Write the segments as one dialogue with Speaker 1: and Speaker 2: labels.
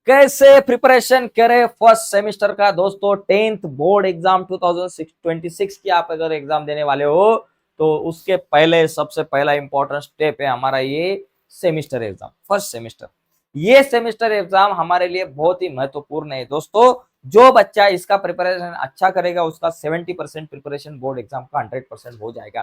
Speaker 1: कैसे प्रिपरेशन करें first semester का दोस्तों। 10th बोर्ड एग्जाम 2026 की आप अगर एग्जाम देने वाले हो तो उसके पहले सबसे पहला इंपॉर्टेंट स्टेप है हमारा ये सेमेस्टर एग्जाम, फर्स्ट सेमेस्टर। ये सेमेस्टर एग्जाम हमारे लिए बहुत ही महत्वपूर्ण है दोस्तों। जो बच्चा इसका प्रिपरेशन अच्छा करेगा उसका 70% प्रिपरेशन बोर्ड एग्जाम का 100% हो जाएगा।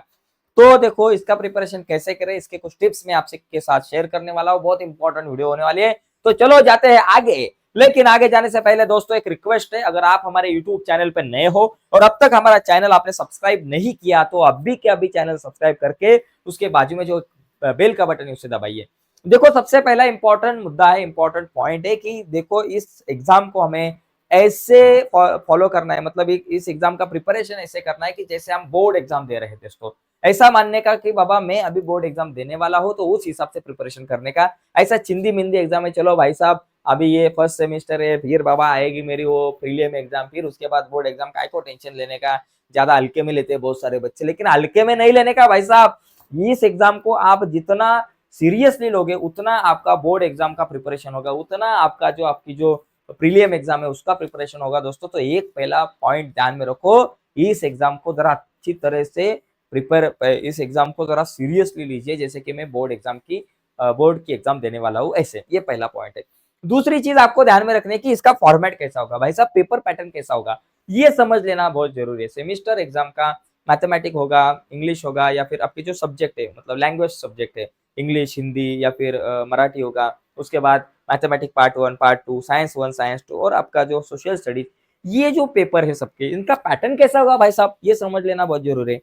Speaker 1: तो देखो इसका प्रिपरेशन कैसे करें, इसके कुछ टिप्स मैं आपसे के साथ शेयर करने वाला हूँ। बहुत इंपॉर्टेंट वीडियो होने वाली है। तो चलो जाते हैं आगे। लेकिन आगे जाने से पहले दोस्तों एक रिक्वेस्ट है, अगर आप हमारे यूट्यूब चैनल पर नए हो और अब तक हमारा चैनल आपने सब्सक्राइब नहीं किया तो अभी के अभी चैनल सब्सक्राइब करके उसके बाजू में जो बेल का बटन है उसे दबाइए। देखो सबसे पहला इंपॉर्टेंट मुद्दा है, इंपॉर्टेंट पॉइंट है कि देखो इस एग्जाम को हमें ऐसे फॉलो करना है, मतलब इस एग्जाम का प्रिपरेशन ऐसे करना है कि जैसे हम बोर्ड एग्जाम दे रहे थे दोस्तों। ऐसा मानने का कि बाबा मैं अभी बोर्ड एग्जाम देने वाला हूं तो उस हिसाब से प्रिपरेशन करने का। ऐसा चिंदी मिंदी एग्जाम है, चलो भाई साहब अभी ये फर्स्ट सेमेस्टर है, फिर बाबा आएगी मेरी वो प्रीलियम एग्जाम, फिर उसके बाद बोर्ड एग्जाम का को टेंशन लेने का। ज्यादा हल्के में लेते हैं बहुत सारे बच्चे, लेकिन हल्के में नहीं लेने का भाई साहब। इस एग्जाम को आप जितना सीरियसली लोगे उतना आपका बोर्ड एग्जाम का प्रिपरेशन होगा, उतना आपका जो आपकी जो प्रीलियम एग्जाम है उसका प्रिपरेशन होगा दोस्तों। तो एक पहला पॉइंट ध्यान में रखो, इस एग्जाम को जरा अच्छी तरह से इस एग्जाम को जरा सीरियसली लीजिए, जैसे कि मैं बोर्ड की एग्जाम देने वाला हूँ ऐसे। ये पहला पॉइंट है। दूसरी चीज आपको ध्यान में रखने की, इसका फॉर्मेट कैसा होगा भाई साहब, पेपर पैटर्न कैसा होगा ये समझ लेना बहुत जरूरी है। सेमिस्टर एग्जाम का मैथमेटिक होगा, इंग्लिश होगा, या फिर आपके जो सब्जेक्ट है मतलब लैंग्वेज सब्जेक्ट है, इंग्लिश हिंदी या फिर मराठी होगा। उसके बाद mathematic part 1 part 2, science 1 science 2 और आपका जो सोशल स्टडीज, ये जो पेपर है सबके इनका पैटर्न कैसा होगा भाई साहब ये समझ लेना बहुत जरूरी है।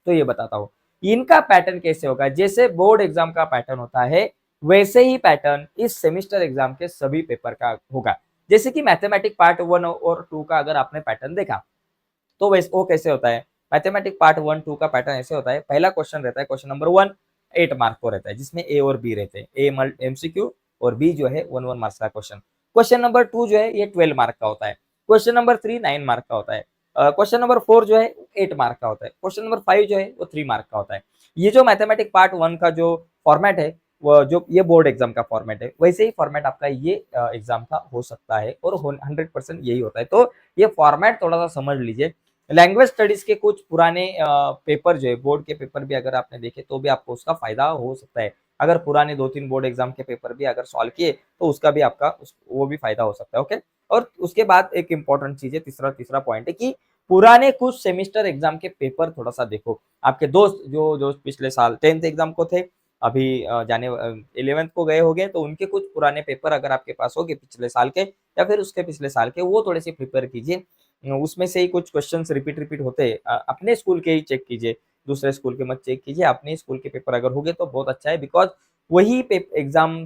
Speaker 1: तो ये बताता हूँ इनका पैटर्न कैसे होगा। जैसे बोर्ड एग्जाम का पैटर्न होता है वैसे ही पैटर्न इस सेमिस्टर एग्जाम के सभी पेपर का होगा। जैसे कि मैथमेटिक पार्ट 1 और 2 का अगर आपने पैटर्न देखा तो वैसे वो कैसे होता है। मैथमेटिक पार्ट 1 2 का पैटर्न ऐसे होता है, पहला क्वेश्चन रहता है क्वेश्चन नंबर 1 8 मार्क को रहता है, जिसमें ए और बी रहते हैं, ए एमसीक्यू और बी जो है 1 1 मार्क्स का क्वेश्चन। क्वेश्चन नंबर 2 जो है ये 12 मार्क का होता है। क्वेश्चन नंबर 3 9 मार्क का होता है। क्वेश्चन नंबर 4 जो है 8 मार्क का होता है। क्वेश्चन नंबर 5 जो है वो 3 मार्क का होता है। ये जो मैथमेटिक पार्ट 1 का जो फॉर्मेट है वो जो ये बोर्ड एग्जाम का फॉर्मेट है, वैसे ही फॉर्मेट आपका ये एग्जाम का हो सकता है और 100% यही होता है। तो ये फॉर्मेट थोड़ा सा समझ लीजिए। लैंग्वेज स्टडीज के कुछ पुराने पेपर जो है बोर्ड के पेपर भी अगर आपने देखे तो भी आपको उसका फायदा हो सकता है। अगर पुराने 2 3 बोर्ड एग्जाम के पेपर भी अगर सॉल्व किए तो उसका भी आपका वो भी फायदा हो सकता है। ओके। और उसके बाद एक इंपॉर्टेंट चीज है, तीसरा तीसरा पॉइंट है कि पुराने कुछ सेमिस्टर एग्जाम के पेपर थोड़ा सा देखो। आपके दोस्त जो जो पिछले साल 10th एग्जाम को थे, अभी जाने 11th को गए होंगे, तो उनके कुछ पुराने पेपर अगर आपके पास होंगे पिछले साल के या फिर उसके पिछले साल के, वो थोड़े से प्रिपेयर कीजिए। उसमें से ही कुछ क्वेश्चंस रिपीट रिपीट होते हैं, अपने स्कूल के ही चेक कीजिए, दूसरे स्कूल के मत चेक कीजिए, अपने स्कूल के पेपर अगर होंगे तो बहुत अच्छा है। बिकॉज वही एग्जाम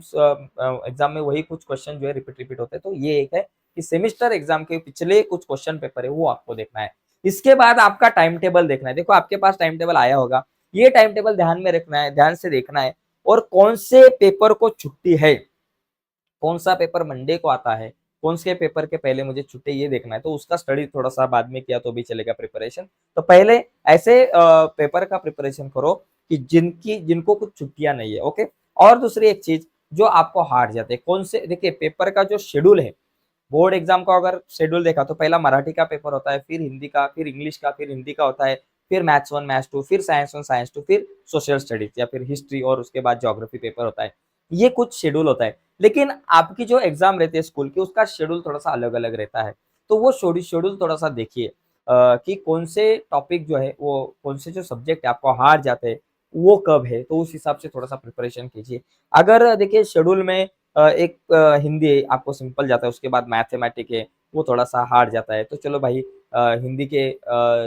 Speaker 1: में वही कुछ क्वेश्चन जो है रिपीट रिपीट होते हैं। तो ये एक है कि सेमिस्टर एग्जाम के पिछले कुछ क्वेश्चन पेपर है वो आपको देखना है। इसके बाद आपका टाइम टेबल देखना है। देखो आपके पास टाइम टेबल आया होगा, ये टाइम टेबल ध्यान में रखना है, ध्यान से देखना है। और कौन से पेपर को छुट्टी है, कौन सा पेपर मंडे को आता है, कौन से पेपर के पहले मुझे छुट्टी ये देखना है। तो उसका स्टडी थोड़ा सा बाद में किया तो भी चलेगा प्रिपरेशन। तो पहले ऐसे पेपर का प्रिपरेशन करो कि जिनको कुछ छुट्टियां नहीं है। ओके। और दूसरी एक चीज जो आपको हार्ड जाते हैं, कौन से देखिए पेपर का जो शेड्यूल है, बोर्ड एग्जाम का अगर शेड्यूल देखा तो पहला मराठी का पेपर होता है, फिर हिंदी का, फिर इंग्लिश का, फिर हिंदी का होता है, फिर मैथ्स 1 मैथ्स 2, फिर साइंस 1 साइंस 2, फिर सोशल स्टडीज या फिर हिस्ट्री और उसके बाद ज्योग्राफी पेपर होता है। ये कुछ शेड्यूल होता है। लेकिन आपकी जो एग्जाम रहती है स्कूल की उसका शेड्यूल थोड़ा सा अलग अलग रहता है। तो वो शेड्यूल थोड़ा सा देखिए कि कौन से टॉपिक जो है वो कौन से जो सब्जेक्ट आपको हार जाते हैं वो कब है, तो उस हिसाब से थोड़ा सा प्रिपरेशन कीजिए। अगर देखिए शेड्यूल में एक हिंदी आपको सिंपल जाता है, उसके बाद मैथमेटिक है वो थोड़ा सा हार्ड जाता है, तो चलो भाई हिंदी के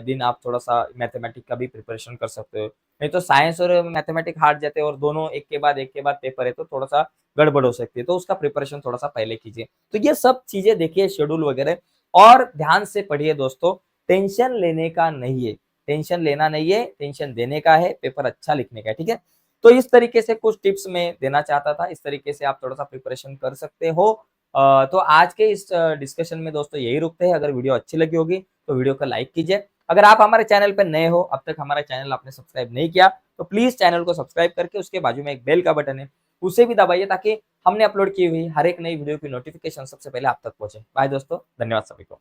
Speaker 1: दिन आप थोड़ा सा मैथमेटिक का भी प्रिपरेशन कर सकते हो। नहीं तो साइंस और मैथमेटिक हार्ड जाते हैं और दोनों एक के बाद पेपर है तो थोड़ा सा गड़बड़ हो सकती है, तो उसका प्रिपरेशन थोड़ा सा पहले कीजिए। तो ये सब चीजें देखिए शेड्यूल वगैरह, और ध्यान से पढ़िए दोस्तों। टेंशन लेने का नहीं है, टेंशन लेना नहीं है, टेंशन देने का है, पेपर अच्छा लिखने का है। ठीक है। तो इस तरीके से कुछ टिप्स मैं देना चाहता था, इस तरीके से आप थोड़ा सा प्रिपरेशन कर सकते हो। तो आज के इस डिस्कशन में दोस्तों यही रुकते हैं। अगर वीडियो अच्छी लगी होगी तो वीडियो को लाइक कीजिए। अगर आप हमारे चैनल पर नए हो, अब तक हमारा चैनल आपने सब्सक्राइब नहीं किया तो प्लीज चैनल को सब्सक्राइब करके उसके बाजू में एक बेल का बटन है उसे भी दबाइए ताकि हमने अपलोड की हुई हर एक नई वीडियो की नोटिफिकेशन सबसे पहले आप तक पहुंचे। बाय दोस्तों, धन्यवाद सभी को।